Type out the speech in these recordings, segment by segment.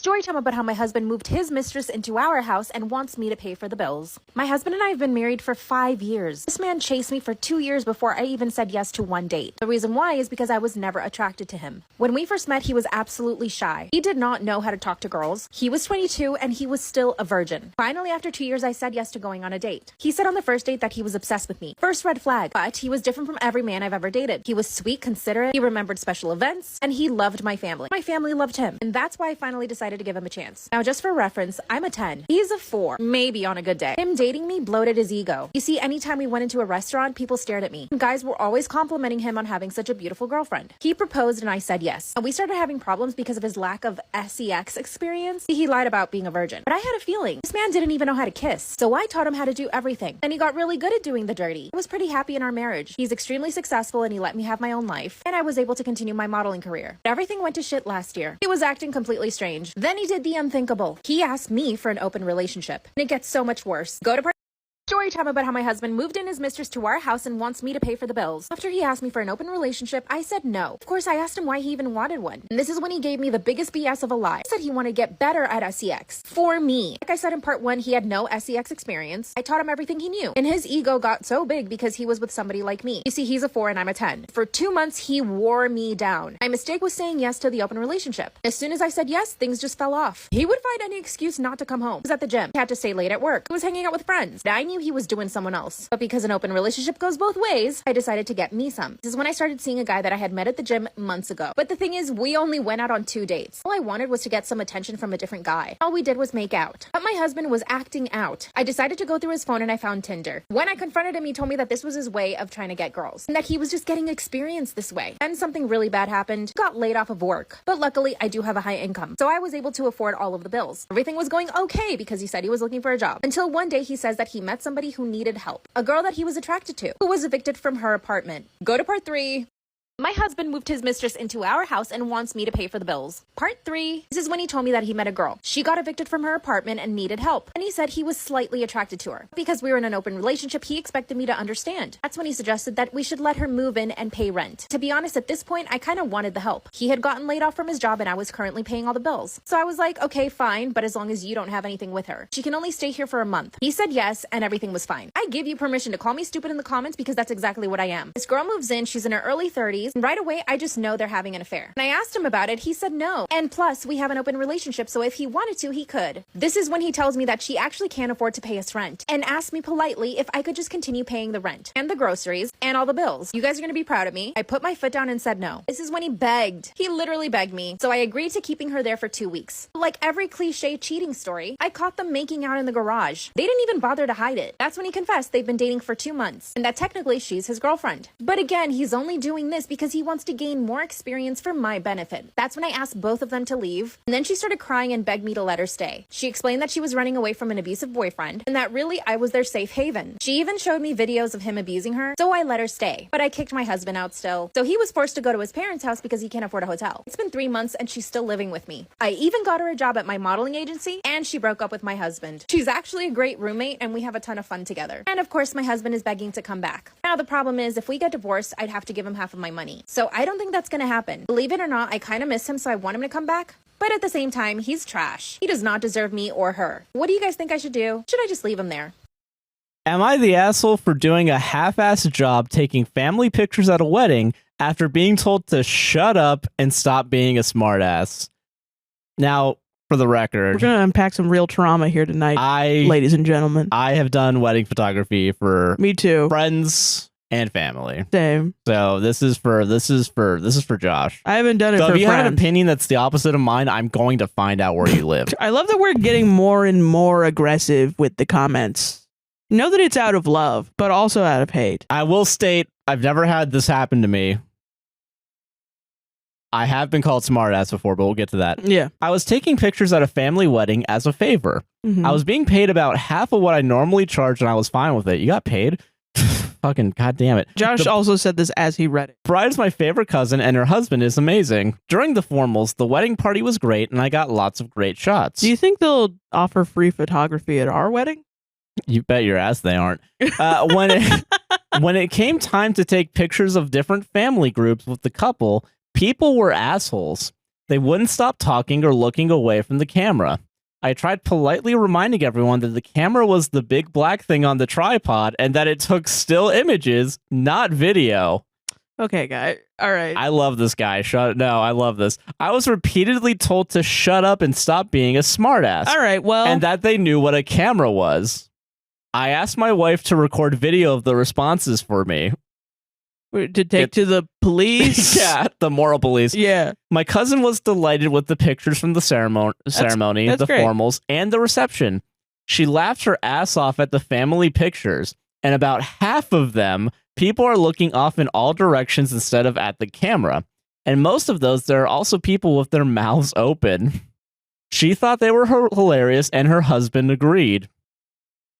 Storytime about how my husband moved his mistress into our house and wants me to pay for the bills. My husband and I have been married for 5 years. This man chased me for 2 years before I even said yes to one date. The reason why is because I was never attracted to him. When we first met, he was absolutely shy. He did not know how to talk to girls. He was 22 and he was still a virgin. Finally, after 2 years, I said yes to going on a date. He said on the first date that he was obsessed with me. First red flag, but he was different from every man I've ever dated. He was sweet, considerate, he remembered special events, and he loved my family. My family loved him, and that's why I finally decided to give him a chance. Now, just for reference, I'm a 10. He's a 4, maybe on a good day. Him dating me bloated his ego. You see, anytime we went into a restaurant, people stared at me. Guys were always complimenting him on having such a beautiful girlfriend. He proposed and I said yes. And we started having problems because of his lack of sex experience. He lied about being a virgin. But I had a feeling. This man didn't even know how to kiss. So I taught him how to do everything. And he got really good at doing the dirty. I was pretty happy in our marriage. He's extremely successful and he let me have my own life. And I was able to continue my modeling career. But everything went to shit last year. He was acting completely strange. Then he did the unthinkable. He asked me for an open relationship. And it gets so much worse. Go to Story time about how my husband moved in his mistress to our house and wants me to pay for the bills. After he asked me for an open relationship, I said no. Of course, I asked him why he even wanted one. And this is when he gave me the biggest BS of a lie. He said he wanted to get better at sex. For me. Like I said in part 1, he had no sex experience. I taught him everything he knew. And his ego got so big because he was with somebody like me. You see, he's a 4 and I'm a 10. For 2 months, he wore me down. My mistake was saying yes to the open relationship. As soon as I said yes, things just fell off. He would find any excuse not to come home. He was at the gym. He had to stay late at work. He was hanging out with friends. I knew he was doing someone else. But because an open relationship goes both ways, I decided to get me some. This is when I started seeing a guy that I had met at the gym months ago. But the thing is, we only went out on 2 dates. All I wanted was to get some attention from a different guy. All we did was make out. But my husband was acting out. I decided to go through his phone and I found Tinder. When I confronted him, he told me that this was his way of trying to get girls. And that he was just getting experience this way. And something really bad happened. Got laid off of work. But luckily, I do have a high income. So I was able to afford all of the bills. Everything was going okay because he said he was looking for a job. Until one day he says that he met somebody who needed help. A girl that he was attracted to, who was evicted from her apartment. Go to part 3. My husband moved his mistress into our house and wants me to pay for the bills. Part 3. This is when he told me that he met a girl. She got evicted from her apartment and needed help. And he said he was slightly attracted to her. Because we were in an open relationship, he expected me to understand. That's when he suggested that we should let her move in and pay rent. To be honest, at this point, I kind of wanted the help. He had gotten laid off from his job and I was currently paying all the bills. So I was like, okay, fine, but as long as you don't have anything with her. She can only stay here for a month. He said yes, and everything was fine. I give you permission to call me stupid in the comments because that's exactly what I am. This girl moves in, she's in her early 30s, and right away, I just know they're having an affair. And I asked him about it, he said no. And plus, we have an open relationship, so if he wanted to, he could. This is when he tells me that she actually can't afford to pay us rent, and asked me politely if I could just continue paying the rent, and the groceries, and all the bills. You guys are gonna be proud of me. I put my foot down and said no. This is when he begged. He literally begged me. So I agreed to keeping her there for 2 weeks. Like every cliche cheating story, I caught them making out in the garage. They didn't even bother to hide it. That's when he confessed they've been dating for 2 months, and that technically she's his girlfriend. But again, he's only doing this because he wants to gain more experience for my benefit. That's when I asked both of them to leave, and then she started crying and begged me to let her stay. She explained that she was running away from an abusive boyfriend, and that really I was their safe haven. She even showed me videos of him abusing her, so I let her stay. But I kicked my husband out still. So he was forced to go to his parents' house because he can't afford a hotel. It's been 3 months and she's still living with me. I even got her a job at my modeling agency, and she broke up with my husband. She's actually a great roommate, and we have a ton of fun together. And of course, my husband is begging to come back. Now the problem is, if we get divorced, I'd have to give him half of my money. So I don't think that's gonna happen. Believe it or not, I kind of miss him, so I want him to come back. But at the same time, he's trash. He does not deserve me or her. What do you guys think I should do? Should I just leave him there? Am I the asshole for doing a half-assed job taking family pictures at a wedding after being told to shut up and stop being a smartass? Now, for the record, we're going to unpack some real trauma here tonight, ladies and gentlemen. I have done wedding photography for me too, friends and family. Same. So this is for Josh. I haven't done it so for if you friends. have an opinion that's the opposite of mine, I'm going to find out where you live. I love that we're getting more and more aggressive with the comments. Know that it's out of love, but also out of hate. I will state, I've never had this happen to me. I have been called smartass before, but we'll get to that. Yeah. I was taking pictures at a family wedding as a favor. I was being paid about half of what I normally charge, and I was fine with it. You got paid? Fucking goddamn it. Josh also said this as he read it. Bride is my favorite cousin, and her husband is amazing. During the formals, the wedding party was great, and I got lots of great shots. Do you think they'll offer free photography at our wedding? You bet your ass they aren't. When it came time to take pictures of different family groups with the couple, people were assholes. They wouldn't stop talking or looking away from the camera. I tried politely reminding everyone that the camera was the big black thing on the tripod and that it took still images, not video. Okay, guy. All right. I love this guy. I love this. I was repeatedly told to shut up and stop being a smartass. All right, well. And that they knew what a camera was. I asked my wife to record video of the responses for me. To take to the police? Yeah, the moral police. Yeah. My cousin was delighted with the pictures from the ceremony, That's the great. formals, and the reception. She laughed her ass off at the family pictures, and about half of them, people are looking off in all directions instead of at the camera. And most of those, there are also people with their mouths open. She thought they were hilarious, and her husband agreed.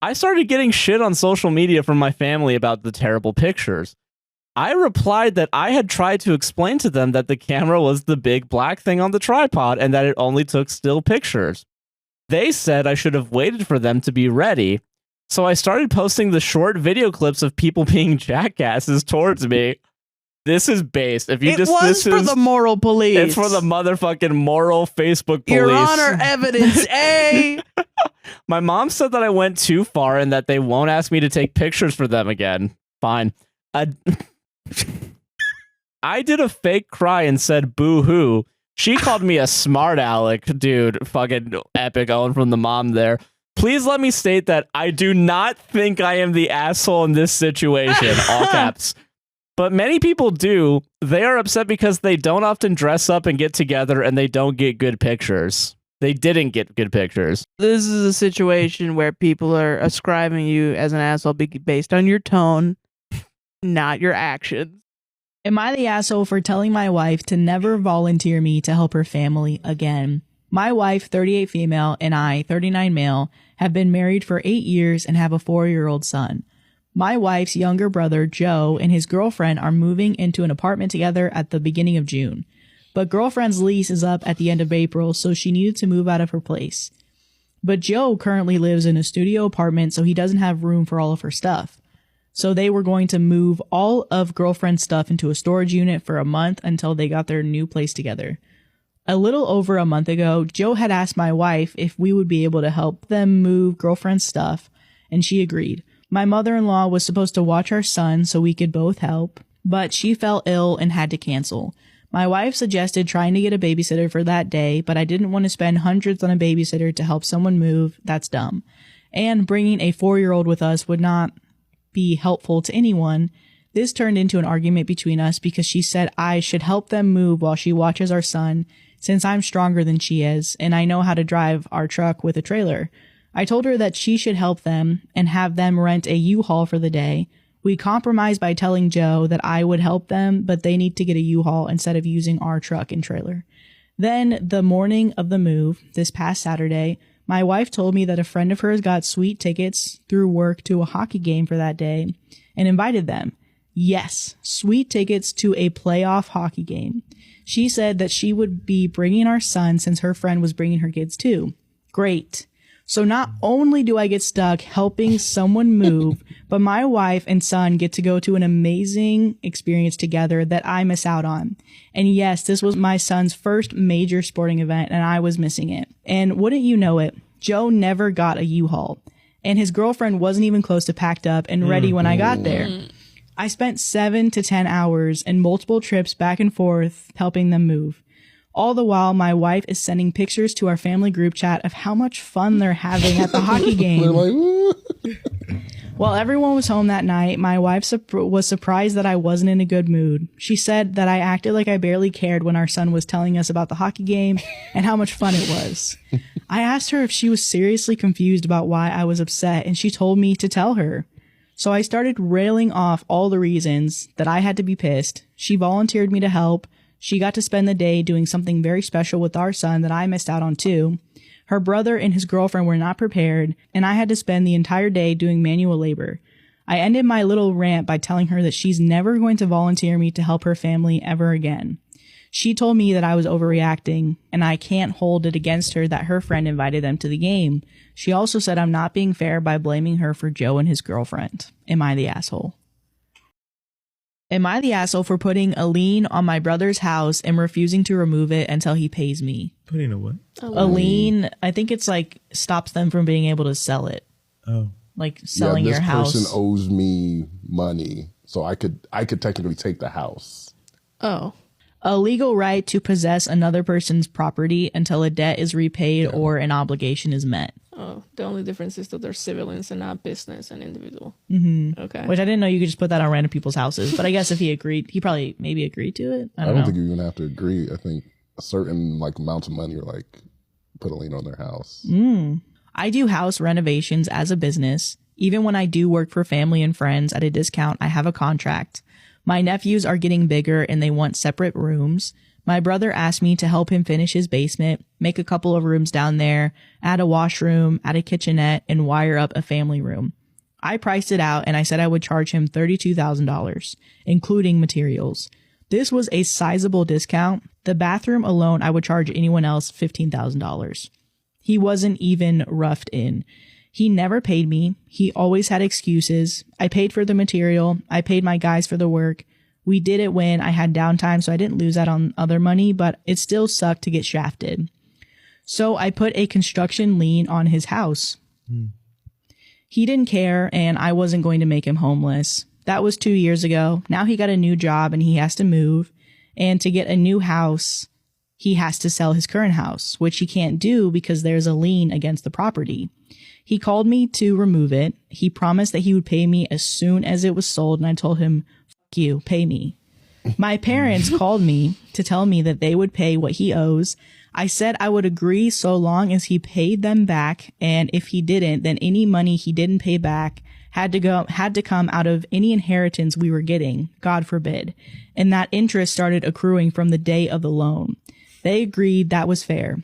I started getting shit on social media from my family about the terrible pictures. I replied that I had tried to explain to them that the camera was the big black thing on the tripod and that it only took still pictures. They said I should have waited for them to be ready, so I started posting the short video clips of people being jackasses towards me. This is based. If you It was for the moral police. It's for the motherfucking moral Facebook police. Your Honor, evidence A. My mom said that I went too far and that they won't ask me to take pictures for them again. Fine. I did a fake cry and said boo-hoo. She called me a smart aleck. Dude, fucking epic Owen from the mom there. Please let me state that I do not think I am the asshole in this situation. All caps. But many people do. They are upset because they don't often dress up and get together and they don't get good pictures. They didn't get good pictures. This is a situation where people are ascribing you as an asshole based on your tone, not your actions. Am I the asshole for telling my wife to never volunteer me to help her family again? My wife, 38 female, and I, 39 male, have been married for 8 years and have a 4-year-old son. My wife's younger brother, Joe, and his girlfriend are moving into an apartment together at the beginning of June. But girlfriend's lease is up at the end of April, so she needed to move out of her place. But Joe currently lives in a studio apartment, so he doesn't have room for all of her stuff. So they were going to move all of girlfriend's stuff into a storage unit for a month until they got their new place together. A little over a month ago, Joe had asked my wife if we would be able to help them move girlfriend's stuff, and she agreed. My mother-in-law was supposed to watch our son so we could both help, but she fell ill and had to cancel. My wife suggested trying to get a babysitter for that day, but I didn't want to spend hundreds on a babysitter to help someone move. That's dumb. And bringing a 4-year-old with us would not be helpful to anyone. This turned into an argument between us because she said I should help them move while she watches our son, since I'm stronger than she is, and I know how to drive our truck with a trailer. I told her that she should help them and have them rent a U-Haul for the day. We compromised by telling Joe that I would help them, but they need to get a U-Haul instead of using our truck and trailer. Then, the morning of the move, this past Saturday, my wife told me that a friend of hers got sweet tickets through work to a hockey game for that day and invited them. Yes, sweet tickets to a playoff hockey game. She said that she would be bringing our son since her friend was bringing her kids too. Great. So not only do I get stuck helping someone move, but my wife and son get to go to an amazing experience together that I miss out on. And yes, this was my son's first major sporting event and I was missing it. And wouldn't you know it, Joe never got a U-Haul. And his girlfriend wasn't even close to packed up and ready when I got there. I spent 7 to 10 hours and multiple trips back and forth helping them move. All the while, my wife is sending pictures to our family group chat of how much fun they're having at the hockey game. They're like, "Woo." While everyone was home that night, my wife was surprised that I wasn't in a good mood. She said that I acted like I barely cared when our son was telling us about the hockey game and how much fun it was. I asked her if she was seriously confused about why I was upset, and she told me to tell her. So I started railing off all the reasons that I had to be pissed. She volunteered me to help. She got to spend the day doing something very special with our son that I missed out on too. Her brother and his girlfriend were not prepared, and I had to spend the entire day doing manual labor. I ended my little rant by telling her that she's never going to volunteer me to help her family ever again. She told me that I was overreacting, and I can't hold it against her that her friend invited them to the game. She also said I'm not being fair by blaming her for Joe and his girlfriend. Am I the asshole? Am I the asshole for putting a lien on my brother's house and refusing to remove it until he pays me? Putting a what? A lien, I think it's like stops them from being able to sell it. Oh. Like selling your house. This person owes me money, so I could technically take the house. Oh. A legal right to possess another person's property until a debt is repaid or an obligation is met. Oh, the only difference is that they're civilians and not business and individual. Okay. Which I didn't know you could just put that on random people's houses. But I guess if he agreed, he probably maybe agreed to it. I don't know. think you even have to agree. I think a certain like amount of money or like put a lien on their house. I do house renovations as a business. Even when I do work for family and friends at a discount, I have a contract. My nephews are getting bigger and they want separate rooms. My brother asked me to help him finish his basement, make a couple of rooms down there, add a washroom, add a kitchenette, and wire up a family room. I priced it out and I said I would charge him $32,000, including materials. This was a sizable discount. The bathroom alone, I would charge anyone else $15,000. He wasn't even roughed in. He never paid me. He always had excuses. I paid for the material. I paid my guys for the work. We did it when I had downtime, so I didn't lose out on other money, but it still sucked to get shafted. So I put a construction lien on his house. He didn't care, and I wasn't going to make him homeless. That was 2 years ago. Now he got a new job and he has to move. And to get a new house, he has to sell his current house, which he can't do because there's a lien against the property. He called me to remove it. He promised that he would pay me as soon as it was sold, and I told him, "F you, pay me." My parents called me to tell me that they would pay what he owes. I said I would agree so long as he paid them back, and if he didn't, then any money he didn't pay back had to come out of any inheritance we were getting, God forbid. And that interest started accruing from the day of the loan. They agreed that was fair.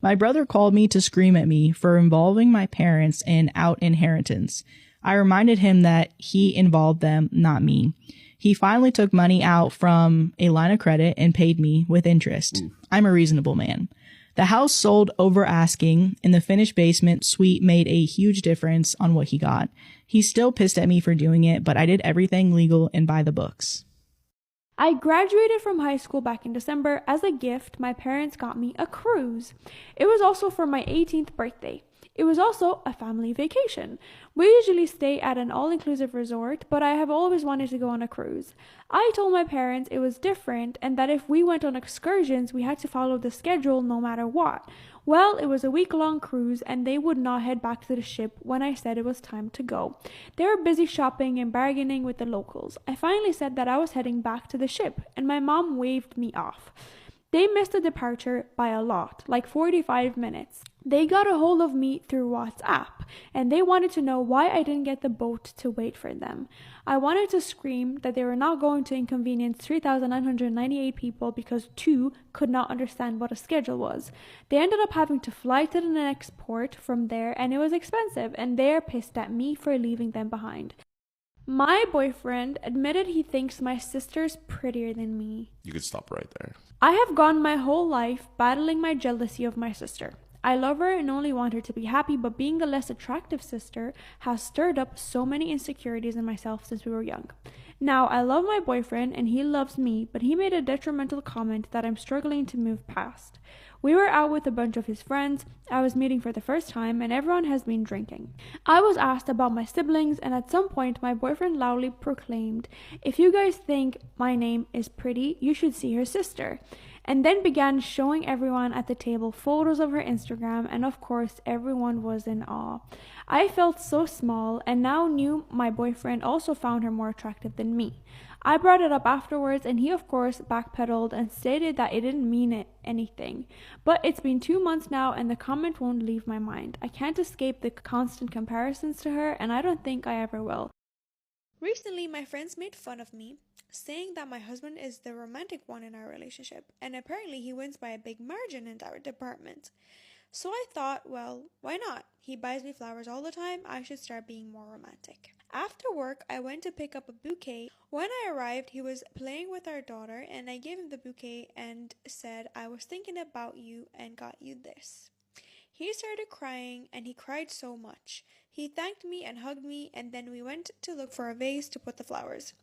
My brother called me to scream at me for involving my parents in out inheritance. I reminded him that he involved them, not me. He finally took money out from a line of credit and paid me with interest. I'm a reasonable man. The house sold over asking, and the finished basement suite made a huge difference on what he got. He's still pissed at me for doing it, but I did everything legal and by the books. I graduated from high school back in December. As a gift, my parents got me a cruise. It was also for my 18th birthday. It was also a family vacation. We usually stay at an all-inclusive resort, but I have always wanted to go on a cruise. I told my parents it was different and that if we went on excursions, we had to follow the schedule no matter what. Well, it was a week-long cruise and they would not head back to the ship when I said it was time to go. They were busy shopping and bargaining with the locals. I finally said that I was heading back to the ship and my mom waved me off. They missed the departure by a lot, like 45 minutes. They got a hold of me through WhatsApp, and they wanted to know why I didn't get the boat to wait for them. I wanted to scream that they were not going to inconvenience 3,998 people because 2 could not understand what a schedule was. They ended up having to fly to the next port from there, and it was expensive, and they're pissed at me for leaving them behind. My boyfriend admitted he thinks my sister's prettier than me. You could stop right there. I have gone my whole life battling my jealousy of my sister. I love her and only want her to be happy, but being the less attractive sister has stirred up so many insecurities in myself since we were young. Now, I love my boyfriend and he loves me, but he made a detrimental comment that I'm struggling to move past. We were out with a bunch of his friends, I was meeting for the first time, and everyone has been drinking. I was asked about my siblings, and at some point my boyfriend loudly proclaimed, "If you guys think my name is pretty, you should see her sister," and then began showing everyone at the table photos of her Instagram, and of course everyone was in awe. I felt so small and now knew my boyfriend also found her more attractive than me. I brought it up afterwards and he of course backpedaled and stated that it didn't mean anything. But it's been 2 months now and the comment won't leave my mind. I can't escape the constant comparisons to her and I don't think I ever will. Recently, my friends made fun of me, saying that my husband is the romantic one in our relationship, and apparently he wins by a big margin in that department. So I thought, well, why not? He buys me flowers all the time, I should start being more romantic. After work, I went to pick up a bouquet. When I arrived, he was playing with our daughter, and I gave him the bouquet and said, "I was thinking about you and got you this." He started crying, and he cried so much. He thanked me and hugged me, and then we went to look for a vase to put the flowers.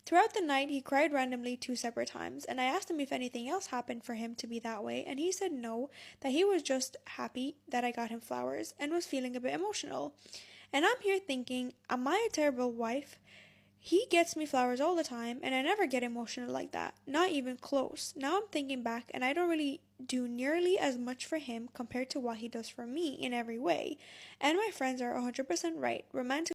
Throughout the night, he cried randomly 2 separate times, and I asked him if anything else happened for him to be that way, and he said no, that he was just happy that I got him flowers and was feeling a bit emotional. And I'm here thinking, am I a terrible wife? He gets me flowers all the time, and I never get emotional like that, not even close. Now I'm thinking back, and I don't really do nearly as much for him compared to what he does for me in every way. And my friends are 100% right. Romantic